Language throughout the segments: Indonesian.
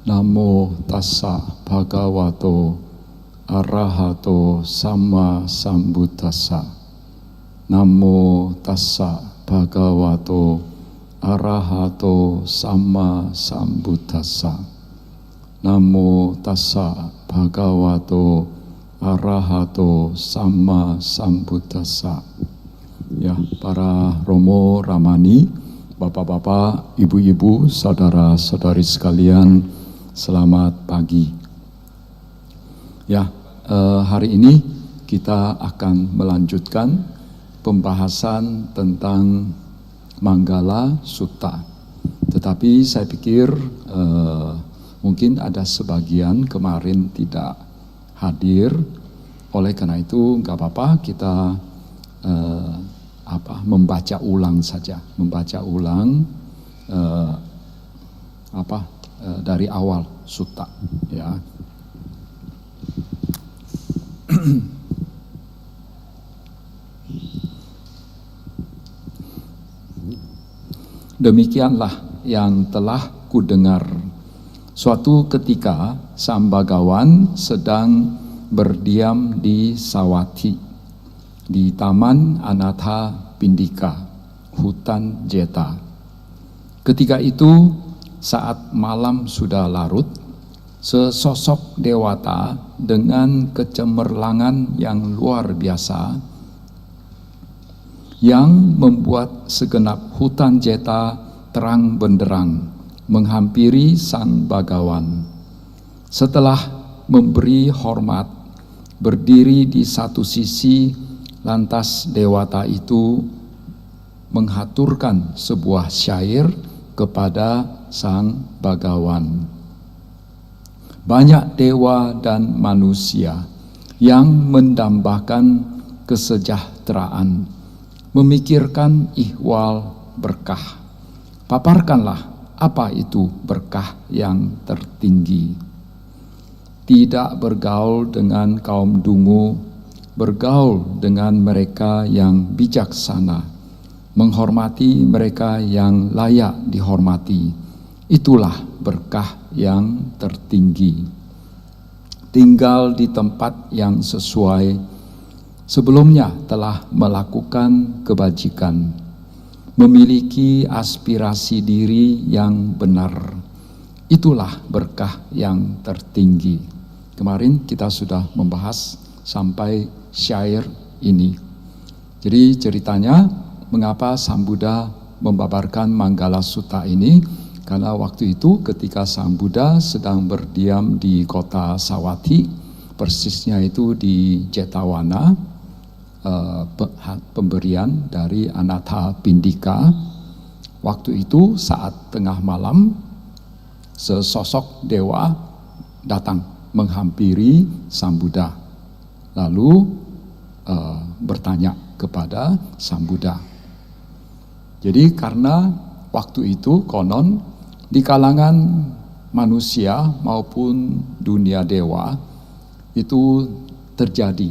Namo tassa bhagavato arahato sama sambuddhassa. Namo tassa bhagavato arahato sama sambuddhassa. Namo tassa bhagavato arahato sama sambuddhassa. Ya, para Romo Ramani, Bapak-bapak, ibu-ibu, saudara-saudari sekalian, selamat pagi. Ya, hari ini kita akan melanjutkan pembahasan tentang Manggala Sutta. Tetapi saya pikir mungkin ada sebagian kemarin tidak hadir, oleh karena itu nggak apa-apa kita membaca ulang saja, dari awal sutta, ya. Demikianlah yang telah kudengar. Suatu ketika Sambagawan sedang berdiam di Sawathi, di Taman Anatha Pindika, hutan Jeta. Ketika itu, saat malam sudah larut, sesosok dewata dengan kecemerlangan yang luar biasa yang membuat segenap hutan Jeta terang benderang menghampiri Sang Bagawan. Setelah memberi hormat, berdiri di satu sisi, lantas dewata itu menghaturkan sebuah syair kepada Sang Bagawan. Banyak dewa dan manusia yang mendambakan kesejahteraan, memikirkan ihwal berkah. Paparkanlah apa itu berkah yang tertinggi. Tidak bergaul dengan kaum dungu, bergaul dengan mereka yang bijaksana, menghormati mereka yang layak dihormati. Itulah berkah yang tertinggi. Tinggal di tempat yang sesuai, sebelumnya telah melakukan kebajikan, memiliki aspirasi diri yang benar. Itulah berkah yang tertinggi. Kemarin kita sudah membahas sampai syair ini. Jadi ceritanya mengapa Sang Buddha membabarkan Manggala Sutta ini, karena waktu itu ketika Sang Buddha sedang berdiam di kota Sawathi, persisnya itu di Jetawana, pemberian dari Anatha Pindika. Waktu itu saat tengah malam, sesosok dewa datang menghampiri Sang Buddha, lalu bertanya kepada Sang Buddha. Jadi karena waktu itu konon di kalangan manusia maupun dunia dewa itu terjadi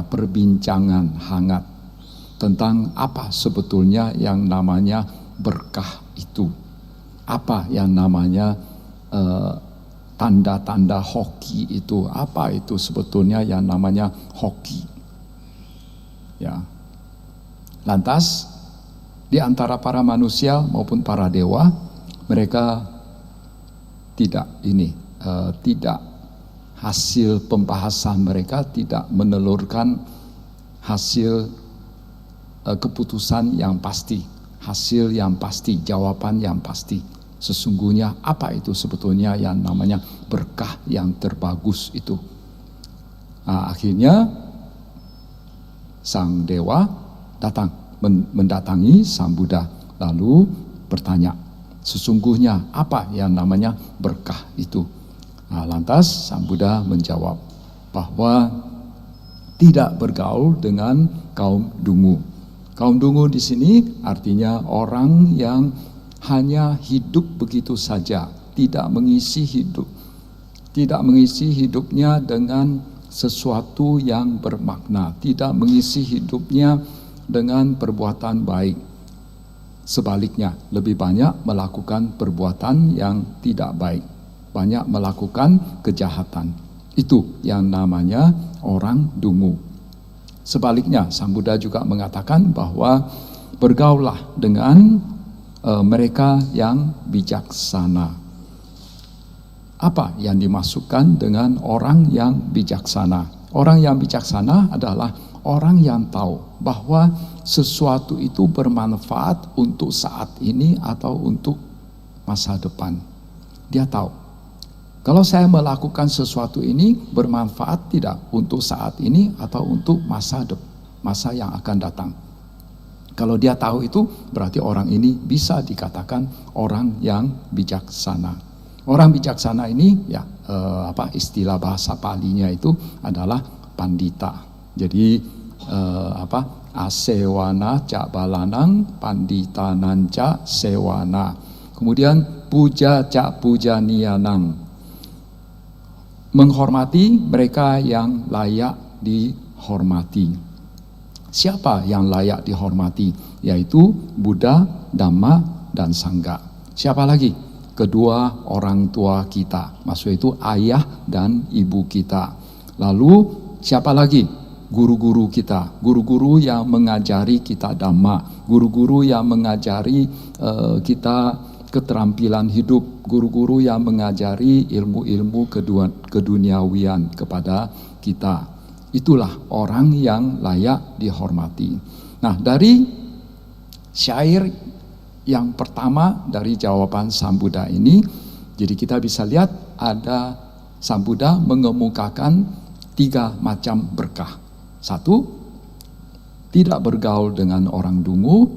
perbincangan hangat tentang apa sebetulnya yang namanya berkah itu, apa yang namanya tanda-tanda hoki itu, apa itu sebetulnya yang namanya hoki. Ya. Lantas di antara para manusia maupun para dewa, mereka tidak hasil pembahasan mereka tidak menelurkan hasil keputusan yang pasti, hasil yang pasti, jawaban yang pasti. Sesungguhnya apa itu sebetulnya yang namanya berkah yang terbagus itu. Nah, akhirnya sang dewa datang mendatangi Sang Buddha, lalu bertanya, sesungguhnya apa yang namanya berkah itu? Nah, lantas Sang Buddha menjawab bahwa tidak bergaul dengan kaum dungu. Kaum dungu di sini artinya orang yang hanya hidup begitu saja, tidak mengisi hidupnya dengan sesuatu yang bermakna, tidak mengisi hidupnya dengan perbuatan baik. Sebaliknya, lebih banyak melakukan perbuatan yang tidak baik, banyak melakukan kejahatan. Itu yang namanya orang dungu. Sebaliknya, Sang Buddha juga mengatakan bahwa bergaullah dengan mereka yang bijaksana. Apa yang dimasukkan dengan orang yang bijaksana? Orang yang bijaksana adalah orang yang tahu bahwa sesuatu itu bermanfaat untuk saat ini atau untuk masa depan. Dia tahu, kalau saya melakukan sesuatu ini bermanfaat tidak untuk saat ini atau untuk masa yang akan datang. Kalau dia tahu itu, berarti orang ini bisa dikatakan orang yang bijaksana. Orang bijaksana ini, ya istilah bahasa Palinya itu adalah pandita. Jadi asewana ca balanang pandita nanca sewana. Kemudian puja ca pujaniyanang, menghormati mereka yang layak dihormati. Siapa yang layak dihormati? Yaitu Buddha, Dhamma, dan Sangha. Siapa lagi? Kedua orang tua kita, maksud itu ayah dan ibu kita. Lalu siapa lagi? Guru-guru kita, guru-guru yang mengajari kita Dhamma, guru-guru yang mengajari kita keterampilan hidup, guru-guru yang mengajari ilmu-ilmu keduniawian kepada kita. Itulah orang yang layak dihormati. Nah, dari syair yang pertama dari jawaban Sang Buddha ini, jadi kita bisa lihat ada Sang Buddha mengemukakan 3 macam berkah. 1, tidak bergaul dengan orang dungu.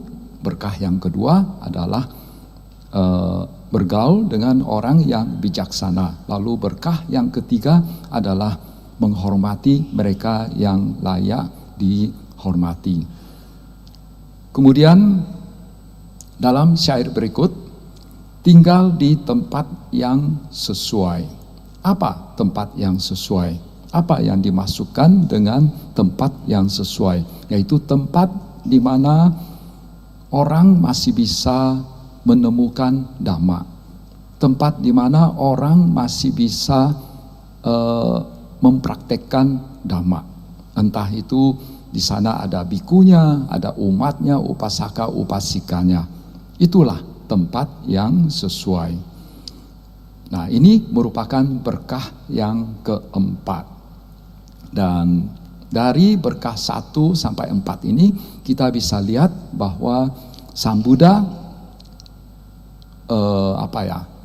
Berkah yang kedua adalah bergaul dengan orang yang bijaksana. Lalu berkah yang ketiga adalah menghormati mereka yang layak dihormati. Kemudian dalam syair berikut, tinggal di tempat yang sesuai. Apa tempat yang sesuai? Apa yang dimasukkan dengan tempat yang sesuai? Yaitu tempat di mana orang masih bisa menemukan Dhamma. Tempat di mana orang masih bisa mempraktekkan Dhamma. Entah itu di sana ada bikunya, ada umatnya, upasaka, upasikanya. Itulah tempat yang sesuai. Nah, ini merupakan berkah yang keempat. Dan dari berkah 1 sampai 4 ini kita bisa lihat bahwa Sang Buddha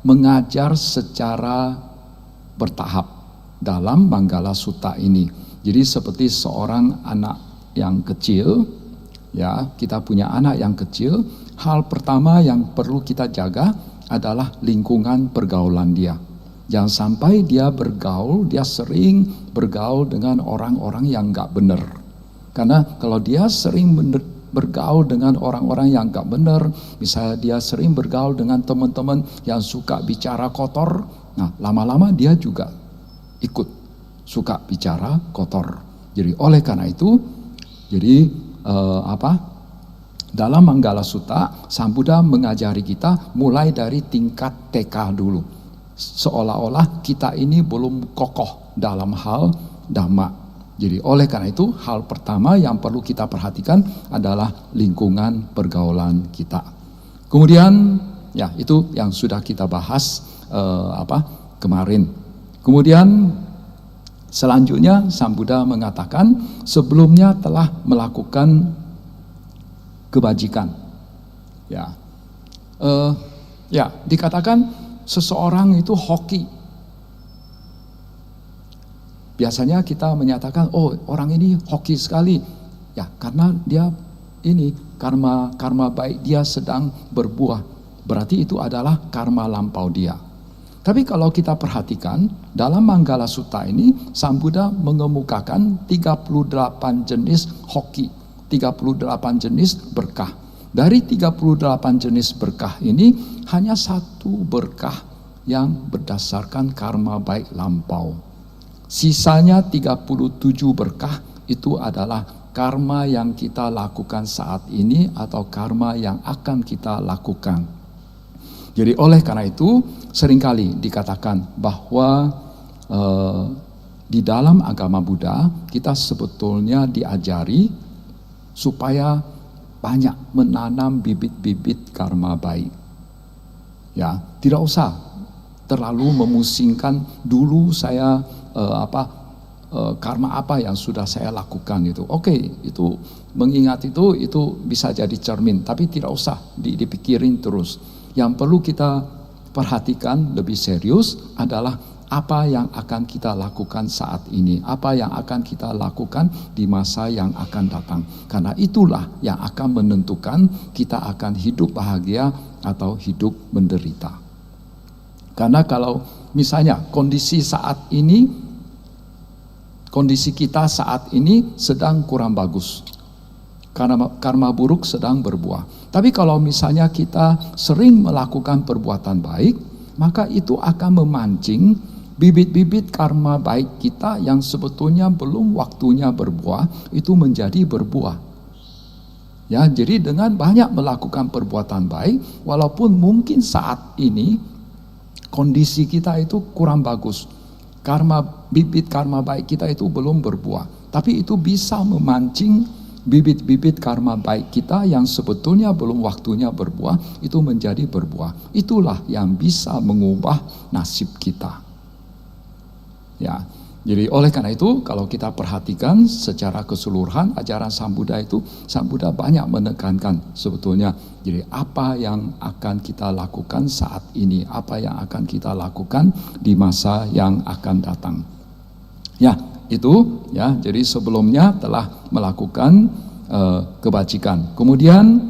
mengajar secara bertahap dalam Manggala Sutta ini. Jadi seperti seorang anak yang kecil, ya, kita punya anak yang kecil, hal pertama yang perlu kita jaga adalah lingkungan pergaulan dia. Jangan sampai dia sering bergaul dengan orang-orang yang enggak benar. Karena kalau dia sering bergaul dengan orang-orang yang enggak benar, misalnya dia sering bergaul dengan teman-teman yang suka bicara kotor, nah lama-lama dia juga ikut suka bicara kotor. Jadi oleh karena itu, dalam Manggala Sutta, Sang Buddha mengajari kita mulai dari tingkat TK dulu. Seolah-olah kita ini belum kokoh dalam hal Dhamma. Jadi oleh karena itu, hal pertama yang perlu kita perhatikan adalah lingkungan pergaulan kita. Kemudian, ya itu yang sudah kita bahas kemarin. Kemudian selanjutnya Sang Buddha mengatakan sebelumnya telah melakukan kebajikan. Dikatakan seseorang itu hoki. Biasanya kita menyatakan, oh orang ini hoki sekali. Ya, karena dia ini karma baik dia sedang berbuah. Berarti itu adalah karma lampau dia. Tapi kalau kita perhatikan, dalam Manggala Sutta ini, Sang Buddha mengemukakan 38 jenis hoki, 38 jenis berkah. Dari 38 jenis berkah ini, hanya 1 berkah yang berdasarkan karma baik lampau. Sisanya 37 berkah itu adalah karma yang kita lakukan saat ini atau karma yang akan kita lakukan. Jadi oleh karena itu seringkali dikatakan bahwa di dalam agama Buddha kita sebetulnya diajari supaya banyak menanam bibit-bibit karma baik. Ya, tidak usah terlalu memusingkan dulu saya karma apa yang sudah saya lakukan itu. Oke, itu mengingat itu bisa jadi cermin, tapi tidak usah dipikirin terus. Yang perlu kita perhatikan lebih serius adalah apa yang akan kita lakukan saat ini, apa yang akan kita lakukan di masa yang akan datang. Karena itulah yang akan menentukan kita akan hidup bahagia atau hidup menderita. Karena kalau misalnya kondisi kita saat ini sedang kurang bagus, karena karma buruk sedang berbuah. Tapi kalau misalnya kita sering melakukan perbuatan baik, maka itu akan memancing bibit-bibit karma baik kita yang sebetulnya belum waktunya berbuah, itu menjadi berbuah. Ya, jadi dengan banyak melakukan perbuatan baik, walaupun mungkin saat ini kondisi kita itu kurang bagus, bibit karma baik kita itu belum berbuah, tapi itu bisa memancing bibit-bibit karma baik kita yang sebetulnya belum waktunya berbuah, itu menjadi berbuah. Itulah yang bisa mengubah nasib kita. Ya, jadi oleh karena itu kalau kita perhatikan secara keseluruhan ajaran Sang Buddha itu, Sang Buddha banyak menekankan sebetulnya. Jadi apa yang akan kita lakukan saat ini, apa yang akan kita lakukan di masa yang akan datang. Ya, itu ya. Jadi sebelumnya telah melakukan kebajikan. Kemudian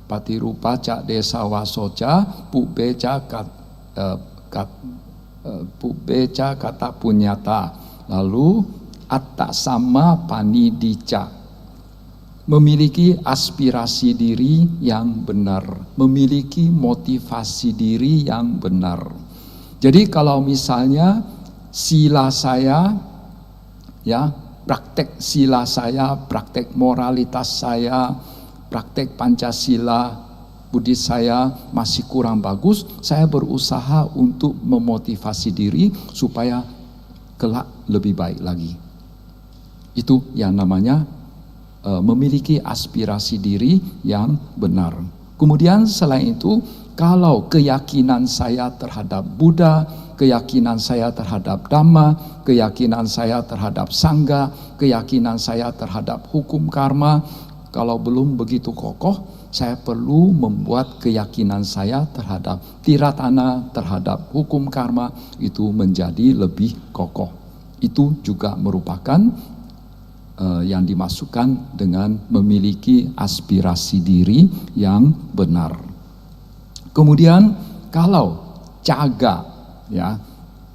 patirupa cak desa wasoca pubeca pubeca kata punyata, lalu atta sama panidica, memiliki aspirasi diri yang benar, memiliki motivasi diri yang benar. Jadi kalau misalnya sila saya, ya, praktek sila saya, praktek moralitas saya, praktek Pancasila Buddhis saya masih kurang bagus, saya berusaha untuk memotivasi diri supaya kelak lebih baik lagi. Itu yang namanya memiliki aspirasi diri yang benar. Kemudian selain itu, kalau keyakinan saya terhadap Buddha, keyakinan saya terhadap Dhamma, keyakinan saya terhadap Sangha, keyakinan saya terhadap hukum karma, kalau belum begitu kokoh, saya perlu membuat keyakinan saya terhadap tiratana, terhadap hukum karma itu menjadi lebih kokoh. Itu juga merupakan yang dimasukkan dengan memiliki aspirasi diri yang benar. Kemudian kalau jaga, ya,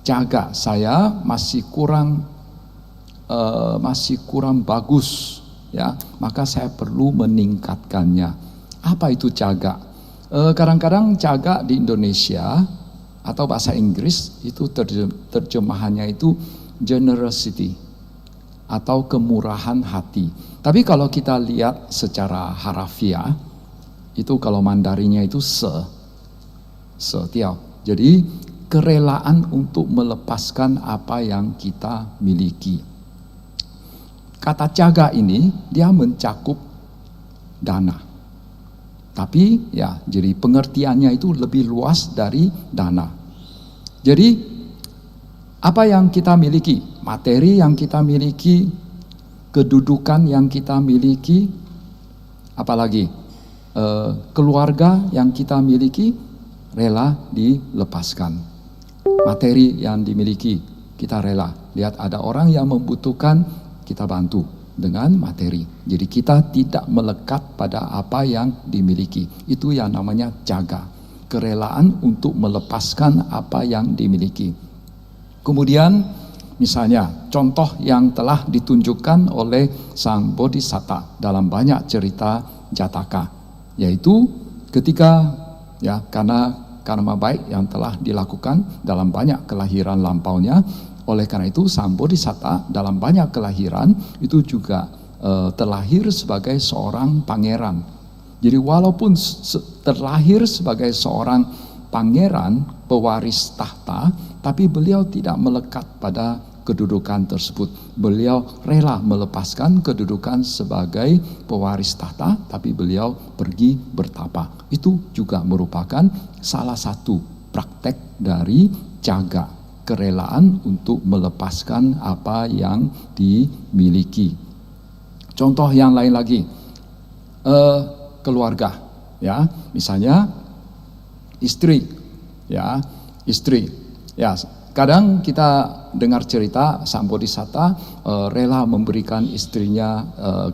jaga saya masih kurang bagus, ya, maka saya perlu meningkatkannya. Apa itu jaga? Kadang-kadang jaga di Indonesia atau bahasa Inggris itu terjemahannya itu generosity atau kemurahan hati. Tapi kalau kita lihat secara harafiah, itu kalau Mandarinnya itu setiao. Jadi kerelaan untuk melepaskan apa yang kita miliki. Kata jaga ini dia mencakup dana. Tapi ya, jadi pengertiannya itu lebih luas dari dana. Jadi apa yang kita miliki, materi yang kita miliki, kedudukan yang kita miliki, apalagi keluarga yang kita miliki, rela dilepaskan. Materi yang dimiliki kita rela. Lihat ada orang yang membutuhkan, kita bantu dengan materi. Jadi kita tidak melekat pada apa yang dimiliki. Itu yang namanya jaga. Kerelaan untuk melepaskan apa yang dimiliki. Kemudian misalnya contoh yang telah ditunjukkan oleh Sang Bodhisatta dalam banyak cerita Jataka, yaitu ketika karena karma baik yang telah dilakukan dalam banyak kelahiran lampaunya, oleh karena itu Sang Bodhisatta dalam banyak kelahiran itu juga terlahir sebagai seorang pangeran. Jadi walaupun terlahir sebagai seorang pangeran pewaris tahta, tapi beliau tidak melekat pada kedudukan tersebut. Beliau rela melepaskan kedudukan sebagai pewaris tahta, tapi beliau pergi bertapa. Itu juga merupakan salah satu praktek dari jaga, kerelaan untuk melepaskan apa yang dimiliki. Contoh yang lain lagi, keluarga, ya, misalnya istri, ya, kadang kita dengar cerita Sang Bodhisatta rela memberikan istrinya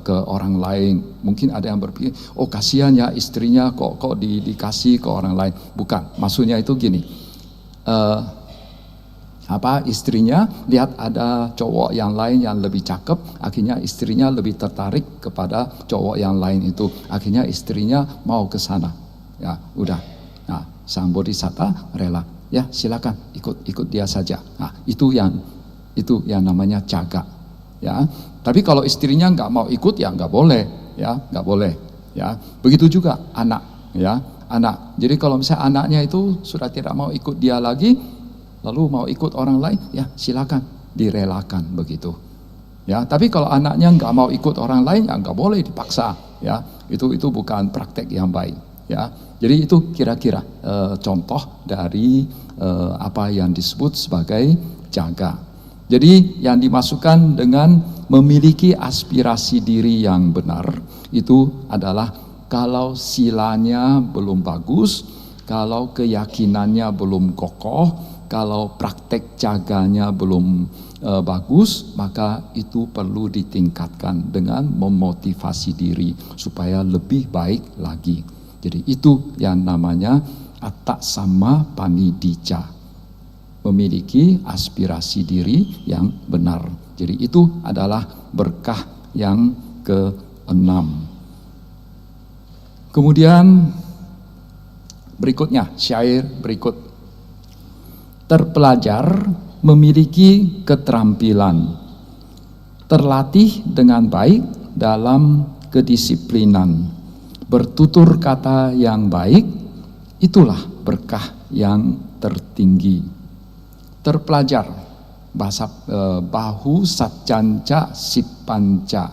ke orang lain. Mungkin ada yang berpikir, oh kasihan ya istrinya kok dikasih ke orang lain. Bukan, maksudnya itu gini, istrinya lihat ada cowok yang lain yang lebih cakep, akhirnya istrinya lebih tertarik kepada cowok yang lain itu, akhirnya istrinya mau ke sana. Ya, udah. Nah, Sang Bodhisatta rela, ya silakan ikut dia saja. Nah, itu yang namanya jaga. Ya, tapi kalau istrinya nggak mau ikut ya nggak boleh, ya nggak boleh. Ya, begitu juga anak, ya anak. Jadi kalau misalnya anaknya itu sudah tidak mau ikut dia lagi, lalu mau ikut orang lain, ya silakan, direlakan begitu. Ya, tapi kalau anaknya nggak mau ikut orang lain, ya nggak boleh dipaksa. Ya, itu bukan praktek yang baik. Ya, jadi itu kira-kira contoh dari apa yang disebut sebagai jaga. Jadi yang dimasukkan dengan memiliki aspirasi diri yang benar itu adalah kalau silanya belum bagus, kalau keyakinannya belum kokoh, kalau praktek jaganya belum bagus, maka itu perlu ditingkatkan dengan memotivasi diri supaya lebih baik lagi. Jadi itu yang namanya attasamma panidicca, memiliki aspirasi diri yang benar. Jadi itu adalah berkah yang ke-6. Kemudian berikutnya, syair berikut. Terpelajar memiliki keterampilan, terlatih dengan baik dalam kedisiplinan, bertutur kata yang baik, itulah berkah yang tertinggi. Terpelajar, bahasa bahu satcanca sipanca,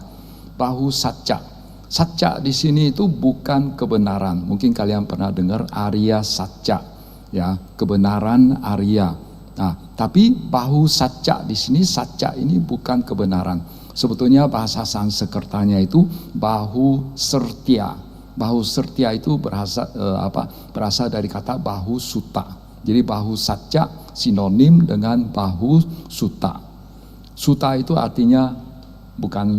bahu satca. Satca di sini itu bukan kebenaran. Mungkin kalian pernah dengar Arya Satca. Ya, kebenaran Arya. Nah, tapi bahu satca di sini, satca ini bukan kebenaran. Sebetulnya bahasa Sanskertanya itu bahu sertia. Bahu sertia itu berasal dari kata bahu suta. Jadi bahu satca sinonim dengan bahu suta. Suta itu artinya bukan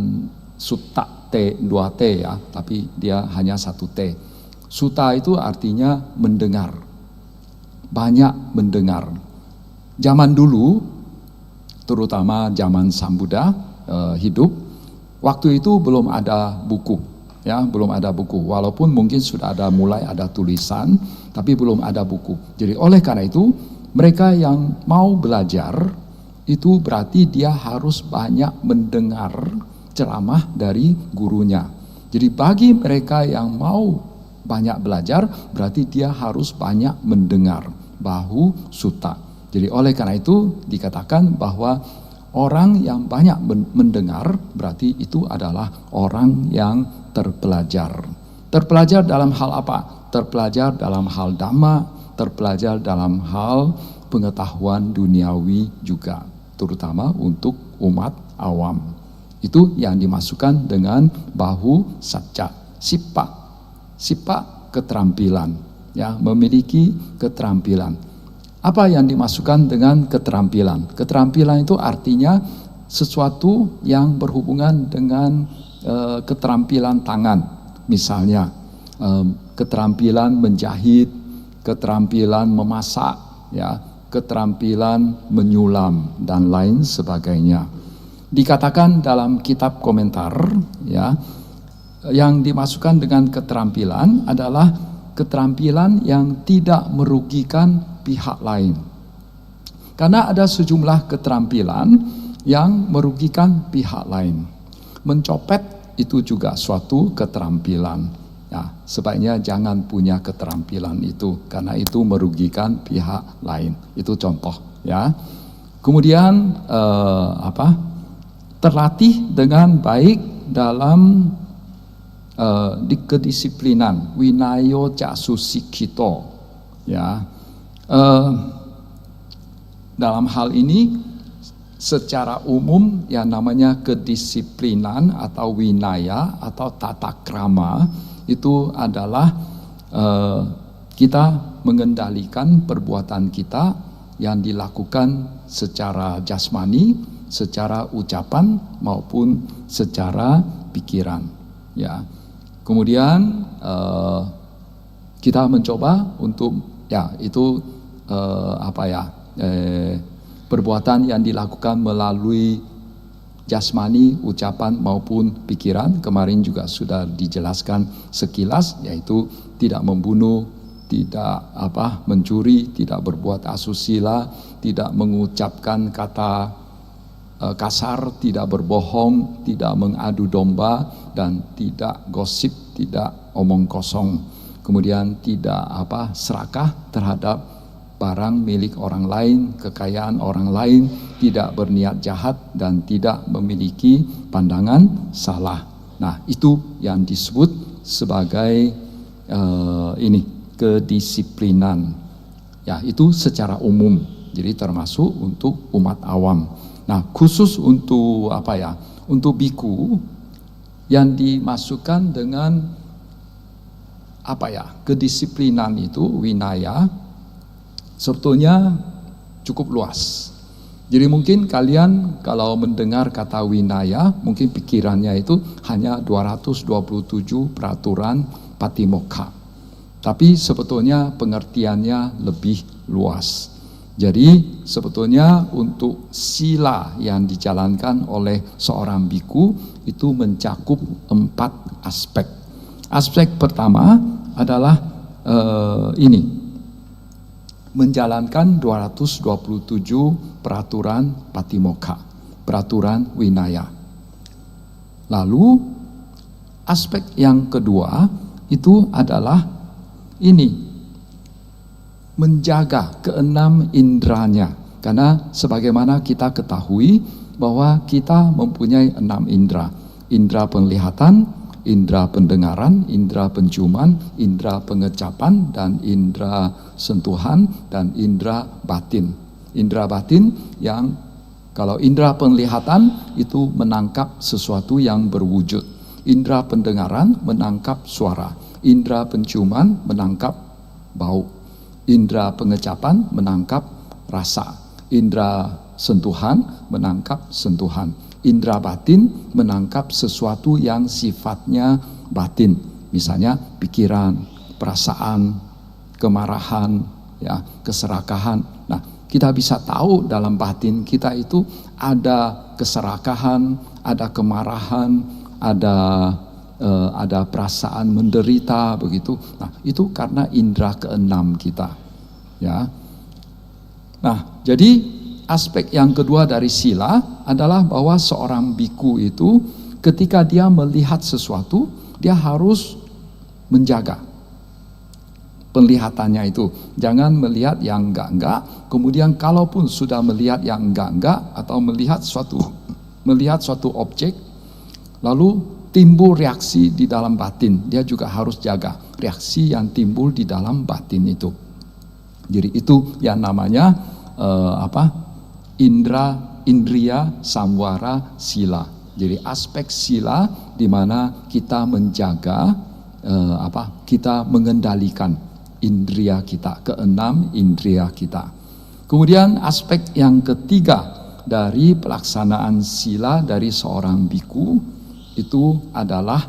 suta T, 2 T ya, tapi dia hanya 1 T. Suta itu artinya mendengar. Banyak mendengar. Zaman dulu, terutama zaman Sang Buddha hidup, waktu itu belum ada buku, ya belum ada buku. Walaupun mungkin sudah mulai ada tulisan, tapi belum ada buku. Jadi oleh karena itu, mereka yang mau belajar itu berarti dia harus banyak mendengar ceramah dari gurunya. Jadi bagi mereka yang mau banyak belajar, berarti dia harus banyak mendengar. Bahu suta. Jadi oleh karena itu dikatakan bahwa orang yang banyak mendengar berarti itu adalah orang yang terpelajar. Terpelajar dalam hal apa? Terpelajar dalam hal dhamma, terpelajar dalam hal pengetahuan duniawi juga, terutama untuk umat awam. Itu yang dimasukkan dengan bahu satca. Sipa keterampilan. Ya, memiliki keterampilan. Apa yang dimasukkan dengan keterampilan? Keterampilan itu artinya sesuatu yang berhubungan dengan keterampilan tangan. Misalnya keterampilan menjahit, keterampilan memasak, ya, keterampilan menyulam dan lain sebagainya. Dikatakan dalam kitab komentar, ya, yang dimasukkan dengan keterampilan adalah keterampilan yang tidak merugikan pihak lain. Karena ada sejumlah keterampilan yang merugikan pihak lain. Mencopet itu juga suatu keterampilan. Ya, sebaiknya jangan punya keterampilan itu karena itu merugikan pihak lain. Itu contoh, ya. Kemudian terlatih dengan baik dalam di kedisiplinan, winayo casu sikito, ya. Dalam hal ini secara umum yang namanya kedisiplinan atau winaya atau tata krama itu adalah kita mengendalikan perbuatan kita yang dilakukan secara jasmani, secara ucapan maupun secara pikiran, ya. Kemudian kita mencoba untuk perbuatan yang dilakukan melalui jasmani, ucapan maupun pikiran. Kemarin juga sudah dijelaskan sekilas, yaitu tidak membunuh, tidak mencuri, tidak berbuat asusila, tidak mengucapkan kata kasar, tidak berbohong, tidak mengadu domba, dan tidak gosip, tidak omong kosong. Kemudian tidak serakah terhadap barang milik orang lain, kekayaan orang lain, tidak berniat jahat dan tidak memiliki pandangan salah. Nah, itu yang disebut sebagai kedisiplinan. Ya, itu secara umum. Jadi termasuk untuk umat awam. Nah, khusus untuk untuk biku yang dimasukkan dengan kedisiplinan itu winaya sebetulnya cukup luas. Jadi mungkin kalian kalau mendengar kata winaya, mungkin pikirannya itu hanya 227 peraturan patimokkha. Tapi sebetulnya pengertiannya lebih luas. Jadi sebetulnya untuk sila yang dijalankan oleh seorang biku itu mencakup 4 aspek. Aspek pertama adalah menjalankan 227 peraturan patimokkha, peraturan winaya. Lalu aspek yang kedua itu adalah menjaga keenam indranya. Karena sebagaimana kita ketahui bahwa kita mempunyai 6 indra. Indra penglihatan, indra pendengaran, indra penciuman, indra pengecapan, dan indra sentuhan, dan indra batin. Indra batin yang kalau indra penglihatan itu menangkap sesuatu yang berwujud. Indra pendengaran menangkap suara. Indra penciuman menangkap bau. Indra pengecapan menangkap rasa. Indra sentuhan menangkap sentuhan. Indra batin menangkap sesuatu yang sifatnya batin, misalnya pikiran, perasaan, kemarahan, ya, keserakahan. Nah, kita bisa tahu dalam batin kita itu ada keserakahan, ada kemarahan, ada perasaan menderita begitu. Nah, itu karena indra keenam kita, ya. Nah, jadi aspek yang kedua dari sila adalah bahwa seorang biku itu ketika dia melihat sesuatu, dia harus menjaga penglihatannya itu. Jangan melihat yang enggak-enggak, kemudian kalaupun sudah melihat yang enggak-enggak atau melihat suatu objek, lalu timbul reaksi di dalam batin, dia juga harus jaga reaksi yang timbul di dalam batin itu. Jadi itu yang namanya indriya samwara sila. Jadi aspek sila di mana kita menjaga kita mengendalikan indriya kita, keenam indriya kita. Kemudian aspek yang ketiga dari pelaksanaan sila dari seorang biku itu adalah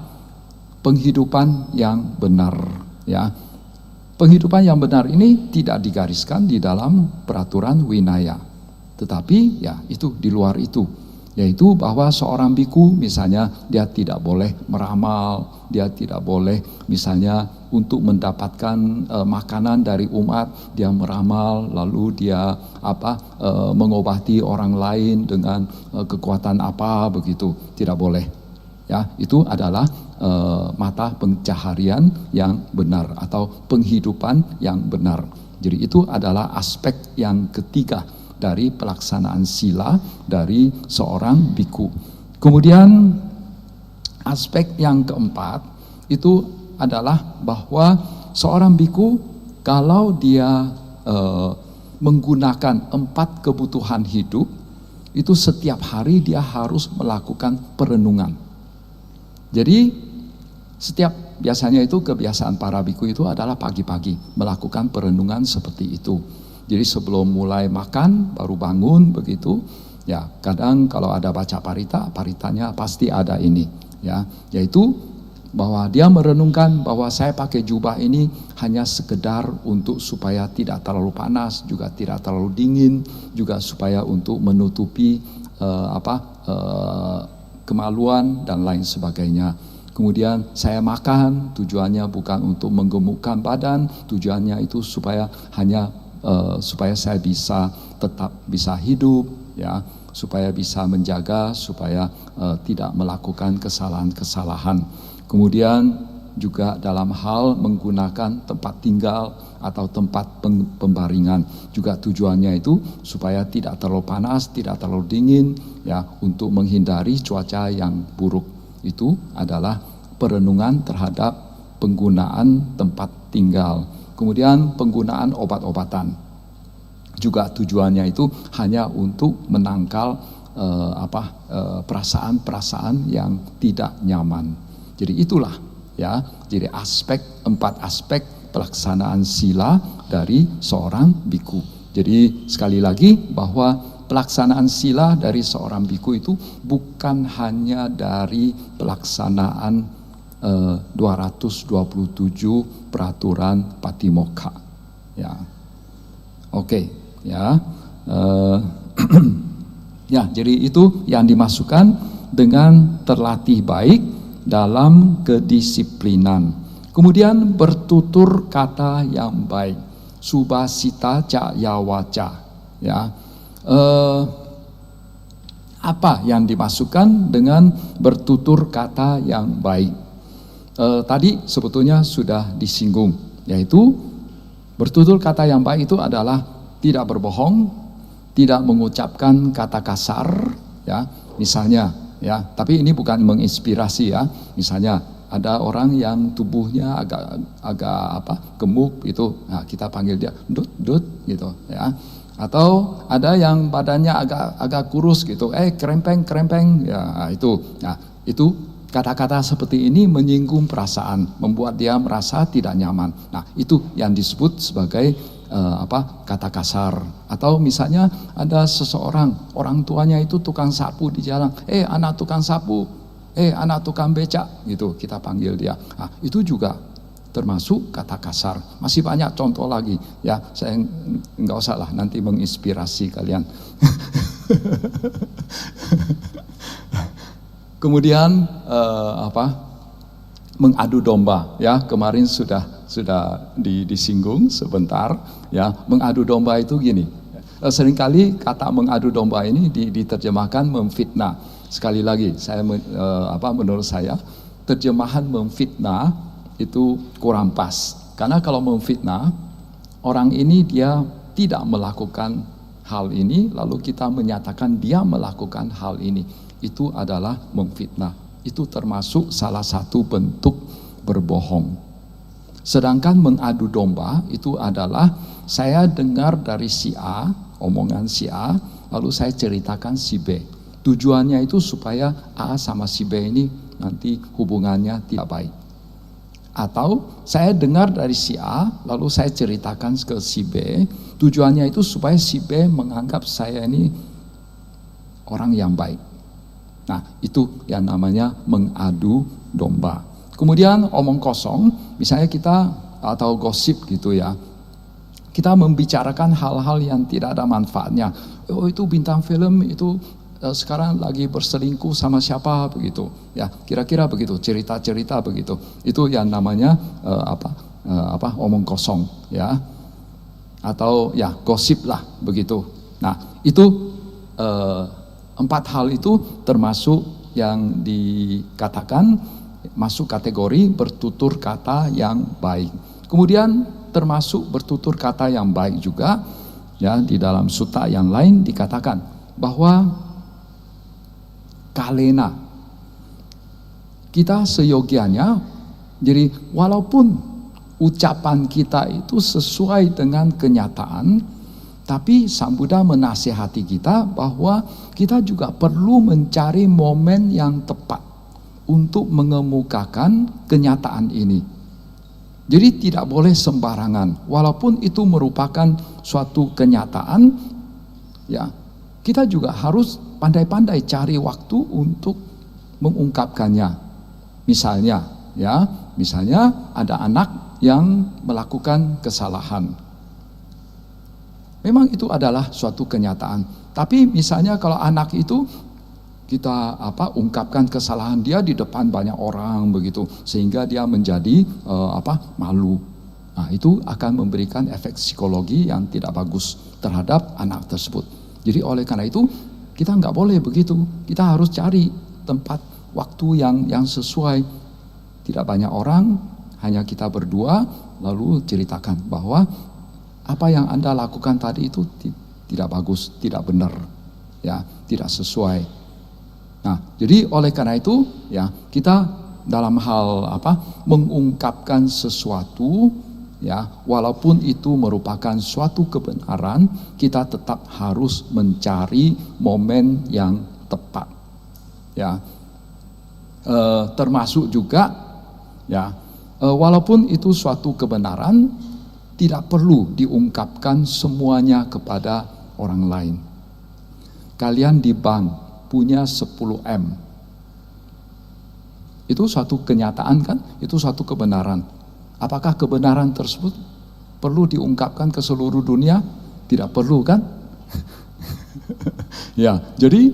penghidupan yang benar, ya. Penghidupan yang benar ini tidak digariskan di dalam peraturan winaya, tetapi ya itu di luar itu. Yaitu bahwa seorang biku misalnya dia tidak boleh meramal, dia tidak boleh misalnya untuk mendapatkan makanan dari umat, dia meramal lalu dia mengobati orang lain dengan kekuatan apa begitu, tidak boleh. Ya, itu adalah mata pencaharian yang benar atau penghidupan yang benar. Jadi itu adalah aspek yang ketiga dari pelaksanaan sila dari seorang biku. Kemudian aspek yang keempat itu adalah bahwa seorang biku kalau dia menggunakan 4 kebutuhan hidup, itu setiap hari dia harus melakukan perenungan. Jadi biasanya itu kebiasaan para biku itu adalah pagi-pagi melakukan perenungan seperti itu. Jadi sebelum mulai makan baru bangun begitu. Ya, kadang kalau ada baca paritanya pasti ada ini, ya, yaitu bahwa dia merenungkan bahwa saya pakai jubah ini hanya sekedar untuk supaya tidak terlalu panas, juga tidak terlalu dingin, juga supaya untuk menutupi kemaluan dan lain sebagainya. Kemudian saya makan tujuannya bukan untuk menggemukkan badan, tujuannya itu supaya saya bisa tetap bisa hidup, ya, supaya bisa menjaga, supaya tidak melakukan kesalahan-kesalahan. Kemudian juga dalam hal menggunakan tempat tinggal atau tempat pembaringan, juga tujuannya itu supaya tidak terlalu panas, tidak terlalu dingin, ya, untuk menghindari cuaca yang buruk. Itu adalah perenungan terhadap penggunaan tempat tinggal. Kemudian penggunaan obat-obatan, juga tujuannya itu hanya untuk menangkal perasaan-perasaan yang tidak nyaman. Jadi itulah, ya, jadi 4 aspek pelaksanaan sila dari seorang biku. Jadi sekali lagi bahwa pelaksanaan sila dari seorang biku itu bukan hanya dari pelaksanaan 227 peraturan Patimokkha, ya. Oke, ya. Ya, jadi itu yang dimasukkan dengan terlatih baik dalam kedisiplinan. Kemudian bertutur kata yang baik, subhasita caya waca, ya. Apa yang dimasukkan dengan bertutur kata yang baik? Tadi sebetulnya sudah disinggung, yaitu bertutur kata yang baik itu adalah tidak berbohong, tidak mengucapkan kata kasar, ya, misalnya, ya, tapi ini bukan menginspirasi, ya. Misalnya ada orang yang tubuhnya agak gemuk gitu, nah, kita panggil dia dut gitu, ya. Atau ada yang badannya agak kurus gitu, kerempeng, ya, itu. Nah, itu kata-kata seperti ini menyinggung perasaan, membuat dia merasa tidak nyaman. Nah, itu yang disebut sebagai kata kasar. Atau misalnya ada seseorang, orang tuanya itu tukang sapu di jalan, anak tukang sapu, anak tukang becak, gitu kita panggil dia. Nah, itu juga termasuk kata kasar. Masih banyak contoh lagi, ya, saya nggak usah lah nanti menginspirasi kalian. Kemudian mengadu domba, ya, kemarin sudah disinggung sebentar, ya. Mengadu domba itu gini, seringkali kata mengadu domba ini diterjemahkan memfitnah. Sekali lagi menurut saya terjemahan memfitnah itu kurang pas, karena kalau memfitnah orang ini dia tidak melakukan hal ini lalu kita menyatakan dia melakukan hal ini, itu adalah memfitnah. Itu termasuk salah satu bentuk berbohong. Sedangkan mengadu domba itu adalah saya dengar dari si A, omongan si A, lalu saya ceritakan si B. Tujuannya itu supaya A sama si B ini nanti hubungannya tidak baik. Atau saya dengar dari si A, lalu saya ceritakan ke si B. Tujuannya itu supaya si B menganggap saya ini orang yang baik. Nah, itu yang namanya mengadu domba. Kemudian omong kosong, misalnya kita atau gosip gitu, ya. Kita membicarakan hal-hal yang tidak ada manfaatnya. Oh, itu bintang film itu sekarang lagi berselingkuh sama siapa begitu, ya kira-kira begitu, cerita-cerita begitu. Itu yang namanya omong kosong, ya, atau ya gosip lah begitu. Nah itu 4 hal itu termasuk yang dikatakan masuk kategori bertutur kata yang baik. Kemudian termasuk bertutur kata yang baik juga, ya, di dalam sutta yang lain dikatakan bahwa kalena, kita seyogianya, jadi walaupun ucapan kita itu sesuai dengan kenyataan, tapi Sang Buddha menasihati kita bahwa kita juga perlu mencari momen yang tepat untuk mengemukakan kenyataan ini. Jadi tidak boleh sembarangan, walaupun itu merupakan suatu kenyataan, ya, kita juga harus pandai-pandai cari waktu untuk mengungkapkannya. Misalnya ada anak yang melakukan kesalahan. Memang itu adalah suatu kenyataan. Tapi misalnya kalau anak itu kita ungkapkan kesalahan dia di depan banyak orang begitu, sehingga dia menjadi malu. Nah, itu akan memberikan efek psikologi yang tidak bagus terhadap anak tersebut. Jadi oleh karena itu kita nggak boleh begitu. Kita harus cari tempat waktu yang sesuai. Tidak banyak orang, hanya kita berdua, lalu ceritakan bahwa apa yang Anda lakukan tadi itu tidak bagus, tidak benar, ya, tidak sesuai. Nah, jadi oleh karena itu, ya, kita dalam hal mengungkapkan sesuatu, ya, walaupun itu merupakan suatu kebenaran, kita tetap harus mencari momen yang tepat, ya. Termasuk juga, ya, walaupun itu suatu kebenaran, tidak perlu diungkapkan semuanya kepada orang lain. Kalian di bank punya 10 M. Itu suatu kenyataan kan? Itu suatu kebenaran. Apakah kebenaran tersebut perlu diungkapkan ke seluruh dunia? Tidak perlu kan? Ya, jadi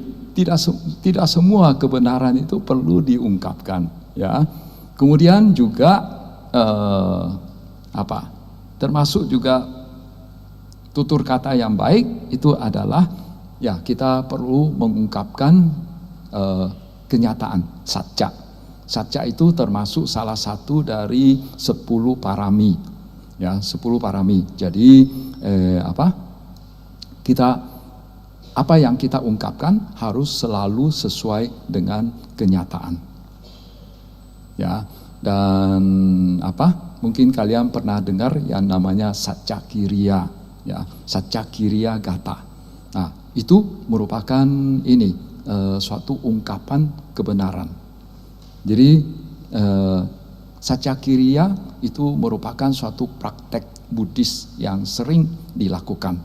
tidak semua kebenaran itu perlu diungkapkan, ya. Kemudian juga termasuk juga tutur kata yang baik itu adalah, ya, kita perlu mengungkapkan kenyataan, satya. Satya itu termasuk salah satu dari 10 parami, ya, 10 parami. Jadi apa yang kita ungkapkan harus selalu sesuai dengan kenyataan, ya. Dan mungkin kalian pernah dengar yang namanya Saccakiriya, ya, Saccakiriya Gata. Nah, itu merupakan suatu ungkapan kebenaran. Jadi Saccakiriya itu merupakan suatu praktek Buddhis yang sering dilakukan.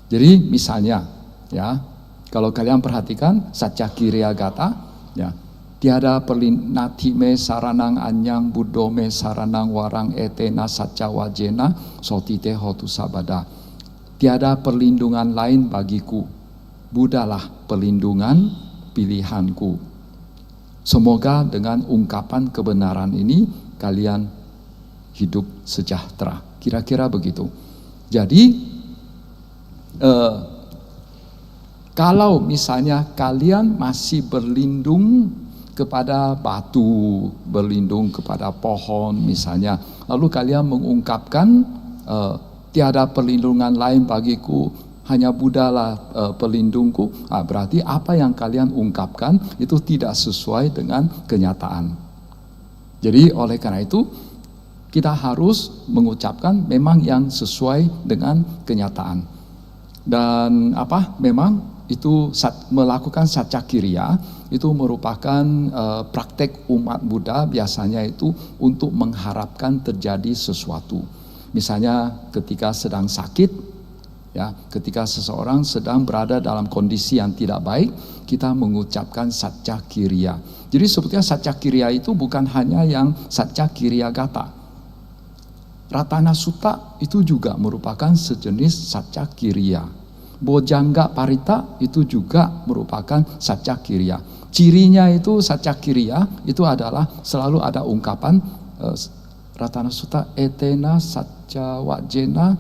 Jadi misalnya, ya, kalau kalian perhatikan Saccakiriya Gata, ya, tiada perlinati me saranang anyang buddho me saranang warang etena sacca wajena sotite hotu sabada. Tiada perlindungan lain bagiku, Buddhalah perlindungan pilihanku. Semoga dengan ungkapan kebenaran ini kalian hidup sejahtera. Kira-kira begitu. Jadi kalau misalnya kalian masih berlindung kepada batu, berlindung kepada pohon misalnya, lalu kalian mengungkapkan tiada perlindungan lain bagiku, hanya Buddha lah pelindungku. Berarti apa yang kalian ungkapkan itu tidak sesuai dengan kenyataan. Jadi oleh karena itu kita harus mengucapkan memang yang sesuai dengan kenyataan. Dan memang itu melakukan Saccakiriya itu merupakan praktek umat Buddha biasanya itu untuk mengharapkan terjadi sesuatu. Misalnya ketika sedang sakit, ya, ketika seseorang sedang berada dalam kondisi yang tidak baik, kita mengucapkan Saccakiriya. Jadi sebetulnya Saccakiriya itu bukan hanya yang Saccakiriya Gata. Ratana Sutta itu juga merupakan sejenis Saccakiriya. Bojangga Parita itu juga merupakan Satya Kriya. Cirinya itu Satya Kriya itu adalah selalu ada ungkapan Ratana Sutta etena Satya Wajena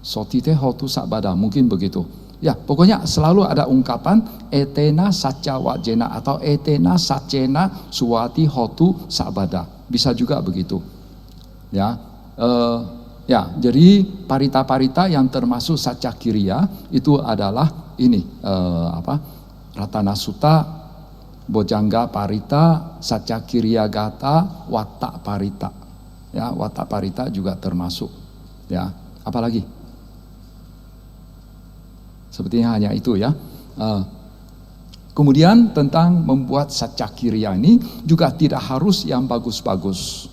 Sotite Hotu Sabada, mungkin begitu. Ya, pokoknya selalu ada ungkapan etena Satya Wajena atau etena Satyena Suwati Hotu Sabada. Bisa juga begitu. Ya, jadi parita-parita yang termasuk Satya Kriya itu adalah ini Ratana Sutta, Bojangga Parita, Satya Kriya Gata, Watta Parita. Ya, Watta Parita juga termasuk. Ya, apalagi? Sepertinya hanya itu ya. Kemudian tentang membuat Satya Kriya ini juga tidak harus yang bagus-bagus.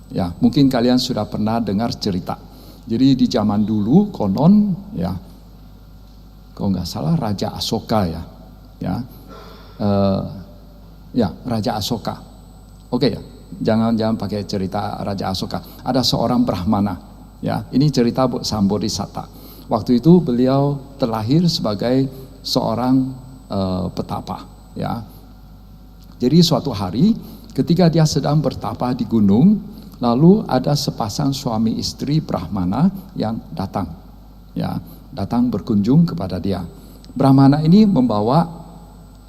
Ya, mungkin kalian sudah pernah dengar cerita. Jadi di zaman dulu konon ya, kalau nggak salah Raja Asoka ya, Raja Asoka. Oke ya, jangan pakai cerita Raja Asoka. Ada seorang Brahmana, ya. Ini cerita Sambodhisatta. Waktu itu beliau terlahir sebagai seorang petapa, ya. Jadi suatu hari ketika dia sedang bertapa di gunung, lalu ada sepasang suami istri Brahmana yang datang, ya, datang berkunjung kepada dia. Brahmana ini membawa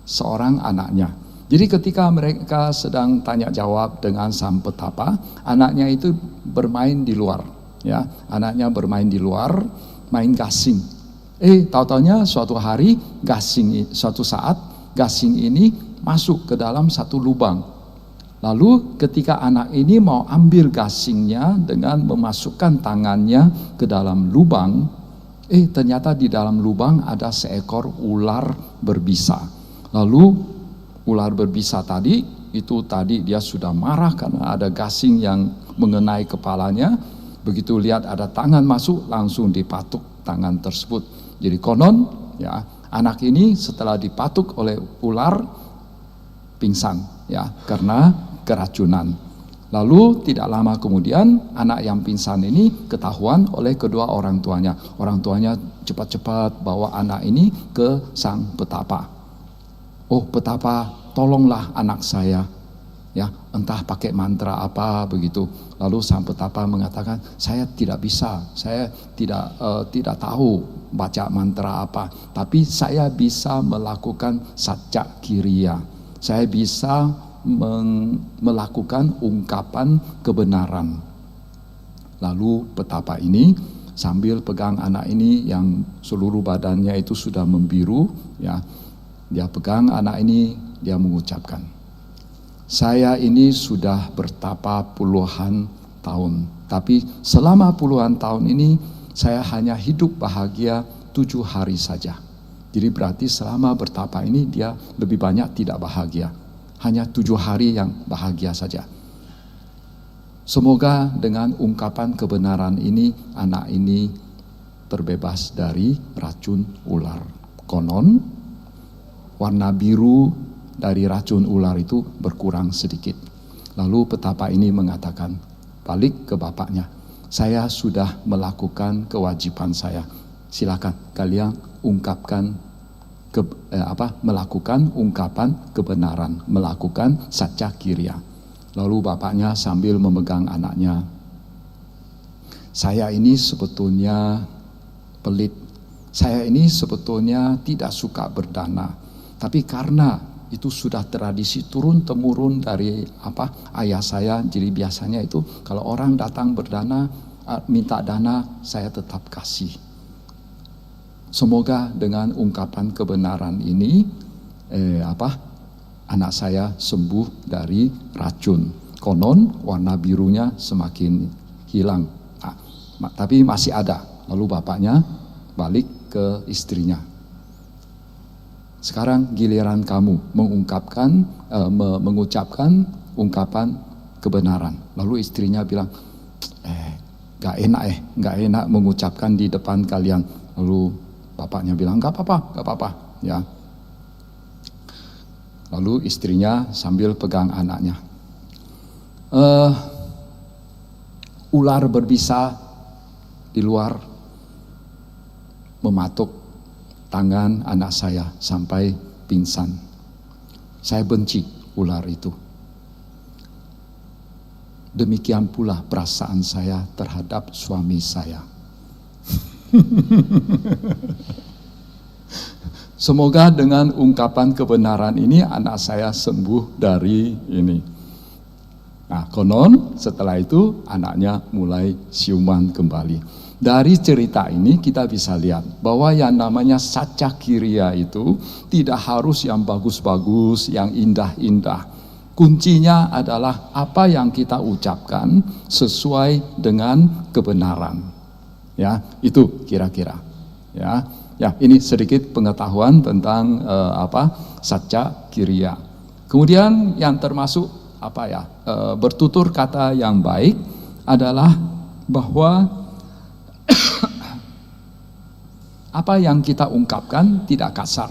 seorang anaknya. Jadi ketika mereka sedang tanya jawab dengan sang petapa, anaknya itu bermain di luar, ya, anaknya bermain di luar, main gasing. Tahu-taunya suatu hari suatu saat gasing ini masuk ke dalam satu lubang. Lalu ketika anak ini mau ambil gasingnya dengan memasukkan tangannya ke dalam lubang, ternyata di dalam lubang ada seekor ular berbisa. Lalu ular berbisa tadi dia sudah marah karena ada gasing yang mengenai kepalanya. Begitu lihat ada tangan masuk, langsung dipatuk tangan tersebut. Jadi konon ya, anak ini setelah dipatuk oleh ular pingsan ya, karena keracunan. Lalu tidak lama kemudian anak yang pingsan ini ketahuan oleh kedua orang tuanya. Orang tuanya cepat-cepat bawa anak ini ke sang petapa. Oh petapa, tolonglah anak saya, ya, entah pakai mantra apa begitu. Lalu sang petapa mengatakan, saya tidak bisa, saya tidak tahu baca mantra apa, tapi saya bisa melakukan Satya Kriya. Saya bisa melakukan ungkapan kebenaran. Lalu petapa ini sambil pegang anak ini yang seluruh badannya itu sudah membiru, ya. Dia pegang anak ini, dia mengucapkan, saya ini sudah bertapa puluhan tahun, tapi selama puluhan tahun ini saya hanya hidup bahagia 7 hari saja. Jadi berarti selama bertapa ini dia lebih banyak tidak bahagia, hanya 7 hari yang bahagia saja. Semoga dengan ungkapan kebenaran ini anak ini terbebas dari racun ular. Konon warna biru dari racun ular itu berkurang sedikit. Lalu petapa ini mengatakan balik ke bapaknya, saya sudah melakukan kewajiban saya. Silakan kalian ungkapkan melakukan ungkapan kebenaran, melakukan Satya Kriya. Lalu bapaknya sambil memegang anaknya, saya ini sebetulnya pelit, saya ini sebetulnya tidak suka berdana. Tapi karena itu sudah tradisi turun temurun dari ayah saya, jadi biasanya itu kalau orang datang berdana, minta dana, saya tetap kasih. Semoga dengan ungkapan kebenaran ini anak saya sembuh dari racun. Konon warna birunya semakin hilang, tapi masih ada. Lalu bapaknya balik ke istrinya. Sekarang giliran kamu mengucapkan ungkapan kebenaran. Lalu istrinya bilang, gak enak mengucapkan di depan kalian. Lalu bapaknya bilang, gak apa-apa, ya. Lalu istrinya sambil pegang anaknya, ular berbisa di luar, mematuk tangan anak saya sampai pingsan. Saya benci ular itu. Demikian pula perasaan saya terhadap suami saya. Semoga dengan ungkapan kebenaran ini anak saya sembuh dari ini. Nah, konon setelah itu anaknya mulai siuman kembali. Dari cerita ini kita bisa lihat bahwa yang namanya saca kiria itu tidak harus yang bagus-bagus, yang indah-indah. Kuncinya adalah apa yang kita ucapkan sesuai dengan kebenaran. Ya, itu kira-kira. Ya, ini sedikit pengetahuan tentang saca kiria. Kemudian yang termasuk bertutur kata yang baik adalah bahwa apa yang kita ungkapkan tidak kasar,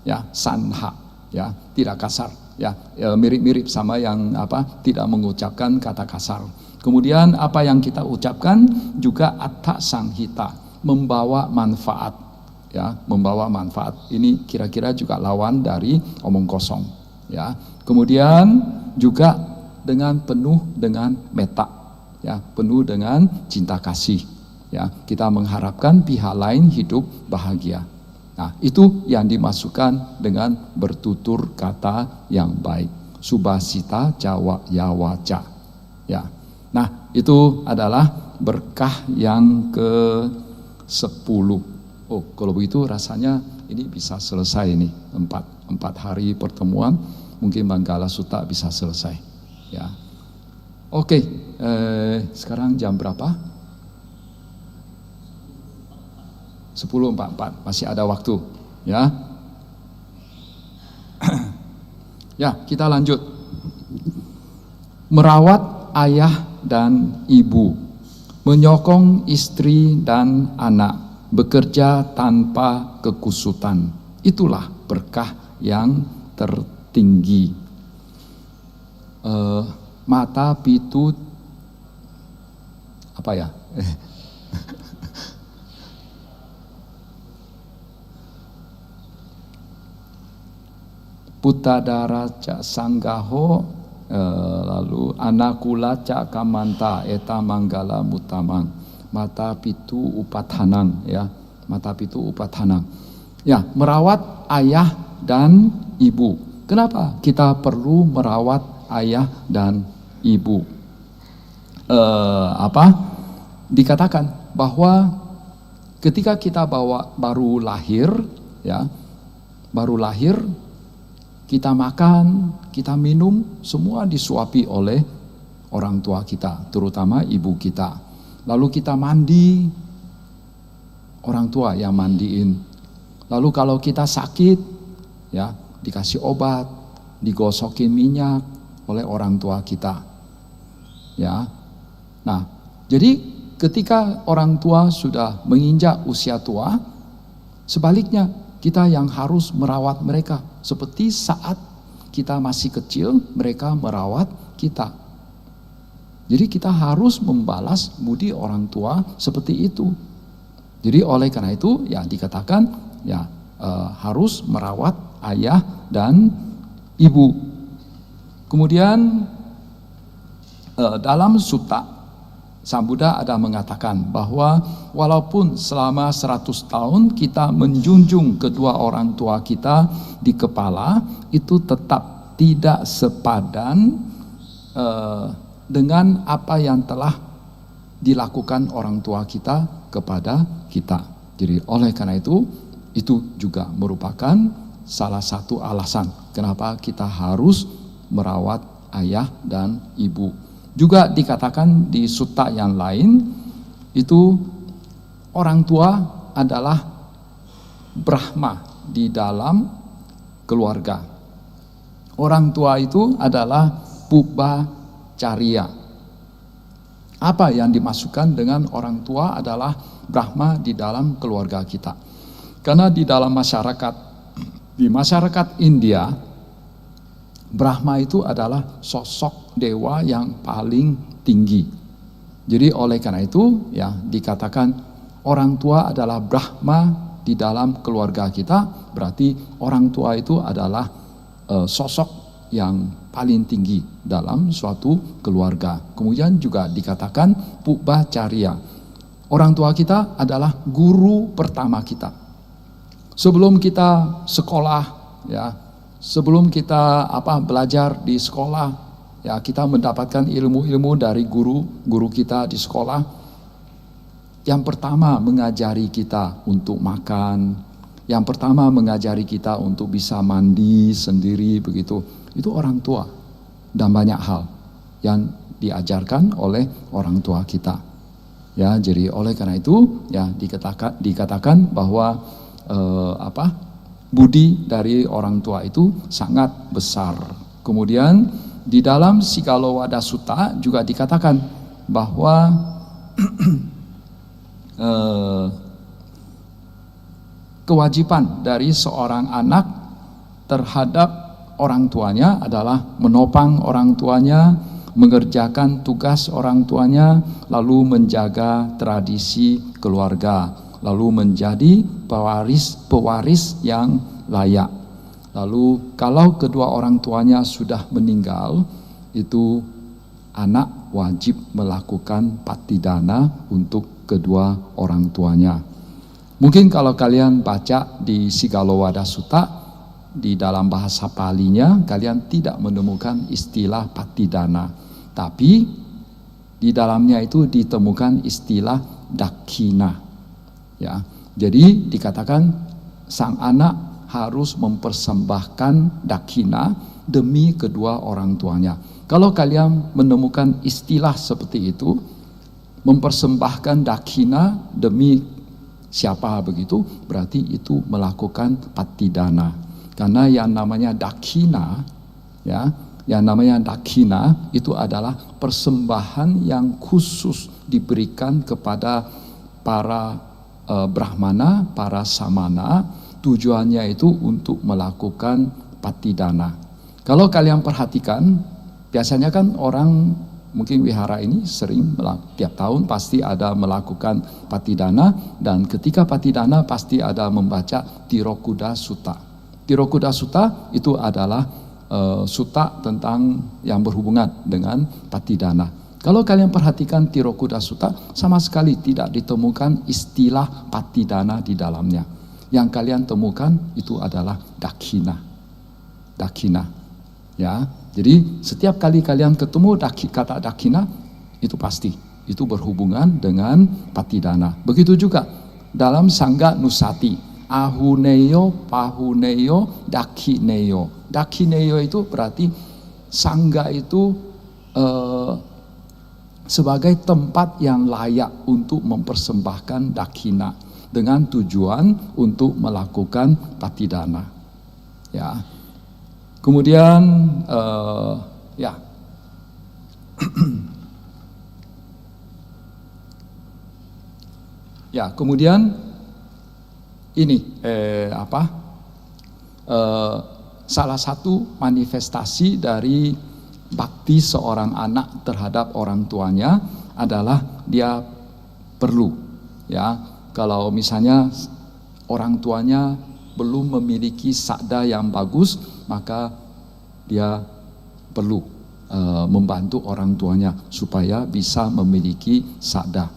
ya, sanha, ya, tidak kasar. Ya, mirip-mirip sama yang tidak mengucapkan kata kasar. Kemudian apa yang kita ucapkan juga atta sanghita, membawa manfaat, ya, membawa manfaat. Ini kira-kira juga lawan dari omong kosong, ya. Kemudian juga penuh dengan metta, ya, penuh dengan cinta kasih, ya. Kita mengharapkan pihak lain hidup bahagia. Nah, itu yang dimasukkan dengan bertutur kata yang baik. Subhasita jawa yawaca. Ya. Nah, itu adalah berkah yang ke-10. Oh, kalau begitu rasanya ini bisa selesai ini. 4 hari pertemuan, mungkin Manggala Sutta bisa selesai. Ya. Oke, sekarang jam berapa? 10.44, masih ada waktu, ya. Ya, kita lanjut. Merawat ayah dan ibu, menyokong istri dan anak, bekerja tanpa kekusutan. Itulah berkah yang tertinggi. Mata pitu apa ya? Putadara ca sanggaho, lalu anakula ca kamanta eta manggala mutamang, mata pitu upathanang, ya, mata pitu upathanang. Ya, merawat ayah dan ibu. Kenapa kita perlu merawat ayah dan ibu? Dikatakan bahwa ketika kita baru lahir, ya, baru lahir, kita makan, kita minum, semua disuapi oleh orang tua kita, terutama ibu kita. Lalu kita mandi, orang tua yang mandiin. Lalu kalau kita sakit, ya, dikasih obat, digosokin minyak oleh orang tua kita. Ya. Nah, jadi ketika orang tua sudah menginjak usia tua, sebaliknya kita yang harus merawat mereka. Seperti saat kita masih kecil, mereka merawat kita. Jadi kita harus membalas budi orang tua seperti itu. Jadi oleh karena itu, ya dikatakan, ya harus merawat ayah dan ibu. Kemudian dalam sutta, Sang Buddha ada mengatakan bahwa walaupun selama 100 tahun kita menjunjung kedua orang tua kita di kepala, itu tetap tidak sepadan dengan apa yang telah dilakukan orang tua kita kepada kita. Jadi oleh karena itu juga merupakan salah satu alasan kenapa kita harus merawat ayah dan ibu. Juga dikatakan di sutta yang lain, itu orang tua adalah Brahma di dalam keluarga. Orang tua itu adalah Pubbā Carya. Apa yang dimasukkan dengan orang tua adalah Brahma di dalam keluarga kita. Karena di dalam masyarakat India, Brahma itu adalah sosok dewa yang paling tinggi. Jadi oleh karena itu, ya dikatakan orang tua adalah Brahma di dalam keluarga kita, berarti orang tua itu adalah sosok yang paling tinggi dalam suatu keluarga. Kemudian juga dikatakan Pubbacharya. Orang tua kita adalah guru pertama kita. Sebelum kita sekolah, ya, sebelum kita belajar di sekolah, ya, kita mendapatkan ilmu-ilmu dari guru kita di sekolah. Yang pertama mengajari kita untuk makan, yang pertama mengajari kita untuk bisa mandi sendiri begitu. Itu orang tua, dan banyak hal yang diajarkan oleh orang tua kita. Ya, jadi oleh karena itu ya dikatakan bahwa budi dari orang tua itu sangat besar. Kemudian di dalam Sigalowada Sutta juga dikatakan bahwa kewajiban dari seorang anak terhadap orang tuanya adalah menopang orang tuanya, mengerjakan tugas orang tuanya, lalu menjaga tradisi keluarga, lalu menjadi pewaris yang layak. Lalu kalau kedua orang tuanya sudah meninggal, itu anak wajib melakukan patidana untuk kedua orang tuanya. Mungkin kalau kalian baca di Sigalowada Sutta, di dalam bahasa Palinya kalian tidak menemukan istilah patidana, tapi di dalamnya itu ditemukan istilah dakkhina. Ya, jadi dikatakan sang anak harus mempersembahkan dakkhina demi kedua orang tuanya. Kalau kalian menemukan istilah seperti itu, mempersembahkan dakkhina demi siapa begitu, berarti itu melakukan patidana. Karena yang namanya dakkhina, ya, yang namanya dakkhina itu adalah persembahan yang khusus diberikan kepada para brahmana, para samana. Tujuannya itu untuk melakukan patidana. Kalau kalian perhatikan, biasanya kan orang mungkin wihara ini sering tiap tahun pasti ada melakukan patidana, dan ketika patidana pasti ada membaca Tirokuda Sutta. Tirokuda Sutta itu adalah sutta tentang yang berhubungan dengan patidana. Kalau kalian perhatikan Tirokuda Sutta, sama sekali tidak ditemukan istilah patidana di dalamnya. Yang kalian temukan itu adalah dakkhina. Dakkhina. Ya, jadi setiap kali kalian ketemu kata dakkhina, itu pasti itu berhubungan dengan patidana. Begitu juga dalam Sangga Nusati, ahuneyo, pahuneyo, dakhineyo. Dakhineyo itu berarti sangga itu sebagai tempat yang layak untuk mempersembahkan dakkhina dengan tujuan untuk melakukan patidana. Ya. Kemudian ya. Ya, kemudian ini salah satu manifestasi dari bakti seorang anak terhadap orang tuanya adalah dia perlu, ya, kalau misalnya orang tuanya belum memiliki sakda yang bagus, maka dia perlu membantu orang tuanya supaya bisa memiliki sakda,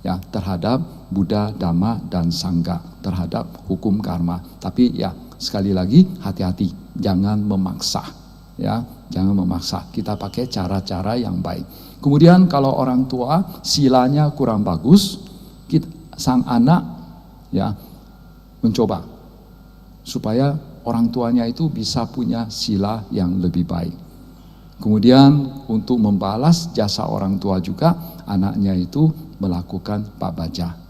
ya, terhadap Buddha, Dhamma, dan Sangha, terhadap hukum karma. Tapi ya, sekali lagi hati-hati, jangan memaksa, ya, jangan memaksa. Kita pakai cara-cara yang baik. Kemudian kalau orang tua silanya kurang bagus, sang anak ya mencoba supaya orang tuanya itu bisa punya sila yang lebih baik. Kemudian untuk membalas jasa orang tua juga, anaknya itu melakukan pabaja.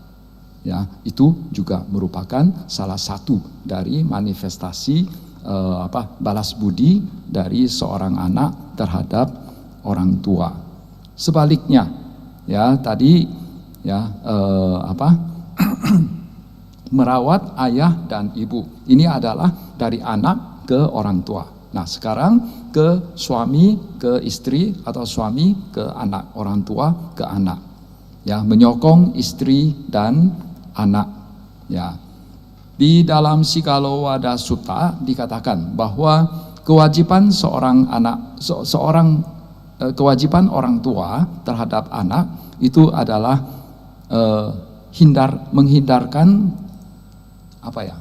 Ya, itu juga merupakan salah satu dari manifestasi balas budi dari seorang anak terhadap orang tua. Sebaliknya, ya tadi ya merawat ayah dan ibu. Ini adalah dari anak ke orang tua. Nah, sekarang ke suami ke istri atau suami ke anak, orang tua ke anak. Ya, menyokong istri dan anak. Ya. Di dalam Sikalowada Sutta dikatakan bahwa kewajiban seorang anak, kewajiban orang tua terhadap anak itu adalah menghindarkan apa ya?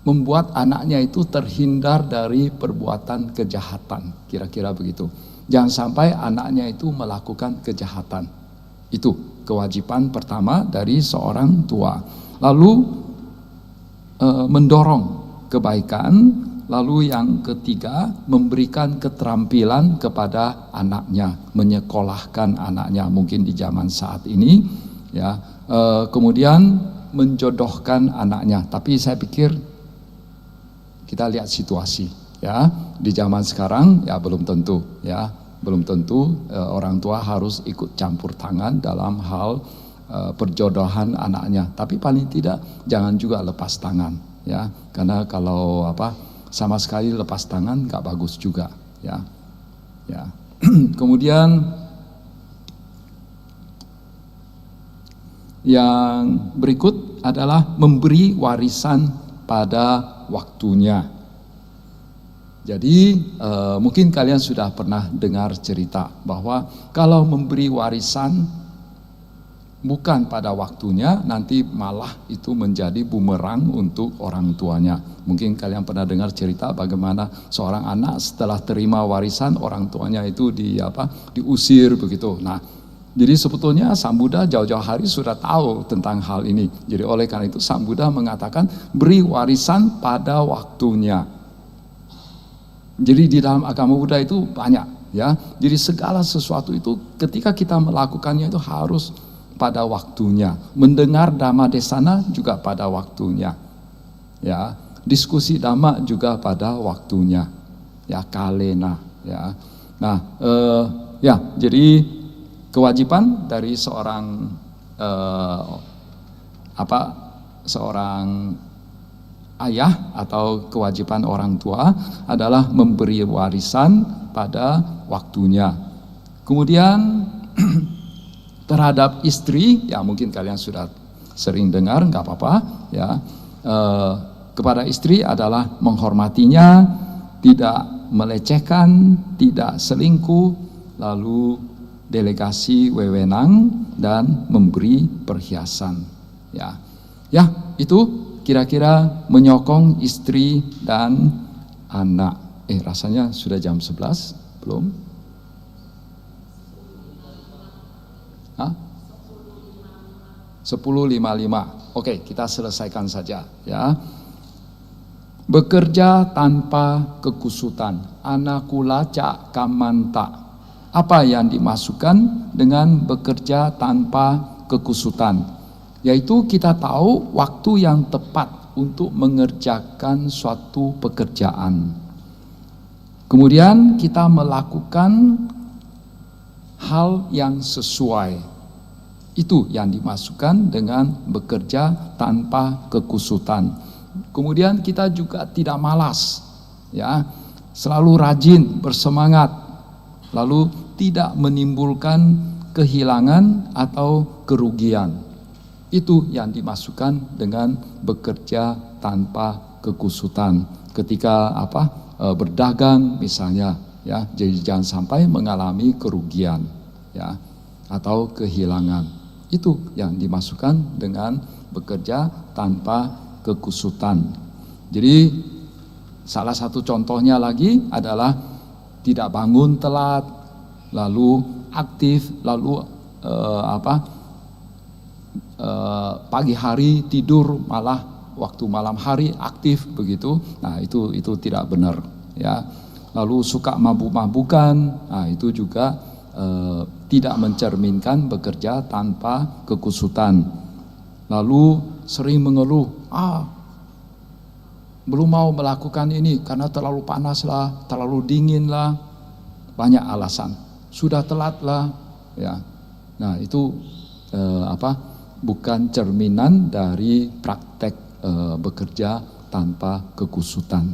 Membuat anaknya itu terhindar dari perbuatan kejahatan, kira-kira begitu. Jangan sampai anaknya itu melakukan kejahatan. Itu kewajiban pertama dari seorang tua. Lalu mendorong kebaikan. Lalu yang ketiga, memberikan keterampilan kepada anaknya, menyekolahkan anaknya mungkin di zaman saat ini, ya. Kemudian menjodohkan anaknya. Tapi saya pikir kita lihat situasi, ya. Di zaman sekarang ya belum tentu, ya. Belum tentu orang tua harus ikut campur tangan dalam hal perjodohan anaknya. Tapi paling tidak jangan juga lepas tangan, ya. Karena kalau sama sekali lepas tangan nggak bagus juga, ya. Ya. Kemudian yang berikut adalah memberi warisan pada waktunya. Jadi mungkin kalian sudah pernah dengar cerita bahwa kalau memberi warisan bukan pada waktunya, nanti malah itu menjadi bumerang untuk orang tuanya. Mungkin kalian pernah dengar cerita bagaimana seorang anak setelah terima warisan orang tuanya itu diusir begitu. Nah, jadi sebetulnya Sang Buddha jauh-jauh hari sudah tahu tentang hal ini. Jadi oleh karena itu Sang Buddha mengatakan beri warisan pada waktunya. Jadi di dalam agama Buddha itu banyak, ya. Jadi segala sesuatu itu ketika kita melakukannya itu harus pada waktunya. Mendengar Dhamma Desana juga pada waktunya, ya. Diskusi Dhamma juga pada waktunya, ya, kalena, ya. Nah, ya, jadi kewajiban dari seorang seorang ayah atau kewajiban orang tua adalah memberi warisan pada waktunya. Kemudian terhadap istri, ya mungkin kalian sudah sering dengar, nggak apa-apa, ya. Kepada istri adalah menghormatinya, tidak melecehkan, tidak selingkuh, lalu delegasi wewenang dan memberi perhiasan, ya. Ya, itu kira-kira menyokong istri dan anak. Rasanya sudah jam 11, belum? Hah? 10.55. Oke, kita selesaikan saja, ya. Bekerja tanpa kekusutan. Anakulaca kamanta. Apa yang dimasukkan dengan bekerja tanpa kekusutan? Yaitu kita tahu waktu yang tepat untuk mengerjakan suatu pekerjaan. Kemudian kita melakukan hal yang sesuai. Itu yang dimasukkan dengan bekerja tanpa kekusutan. Kemudian kita juga tidak malas, ya, selalu rajin, bersemangat, lalu tidak menimbulkan kehilangan atau kerugian. Itu yang dimasukkan dengan bekerja tanpa kekusutan. Ketika berdagang misalnya, ya, jadi jangan sampai mengalami kerugian, ya, atau kehilangan. Itu yang dimasukkan dengan bekerja tanpa kekusutan. Jadi salah satu contohnya lagi adalah tidak bangun telat, lalu aktif, lalu pagi hari tidur, malah waktu malam hari aktif begitu. Nah, itu tidak benar, ya. Lalu suka mabuk-mabukan, nah itu juga tidak mencerminkan bekerja tanpa kekusutan. Lalu sering mengeluh, belum mau melakukan ini karena terlalu panas lah, terlalu dingin lah, banyak alasan. Sudah telat lah, ya. Nah, itu bukan cerminan dari praktek bekerja tanpa kekusutan.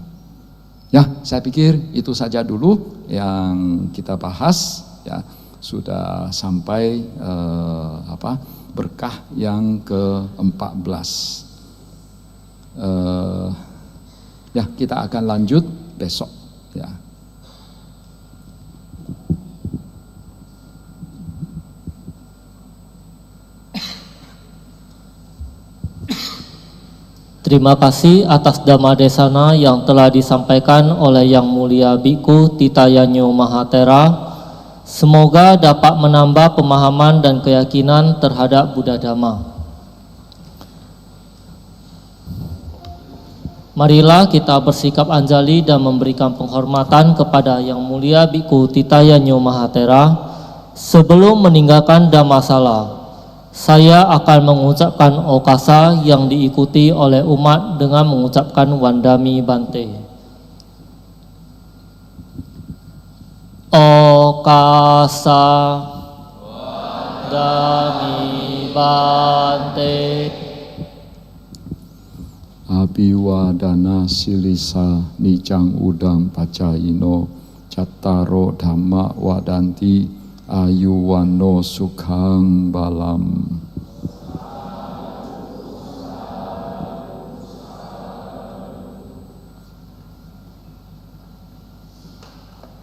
Ya, saya pikir itu saja dulu yang kita bahas, ya. sudah sampai berkah yang ke-14. Ya, kita akan lanjut besok ya. Terima kasih atas Dhamma Desana yang telah disampaikan oleh Yang Mulia Bhikkhu Titayanyo Mahatera. Semoga dapat menambah pemahaman dan keyakinan terhadap Buddha Dhamma. Marilah kita bersikap anjali dan memberikan penghormatan kepada Yang Mulia Bhikkhu Titayanyo Mahatera. Sebelum meninggalkan Dhammasala, saya akan mengucapkan okasa yang diikuti oleh umat dengan mengucapkan Wandami Bante. Okasa Wandami Bante. Abiwadana silisa nicang udang pacayino cattaro dhamma wadanti ayuwano sukhang balam.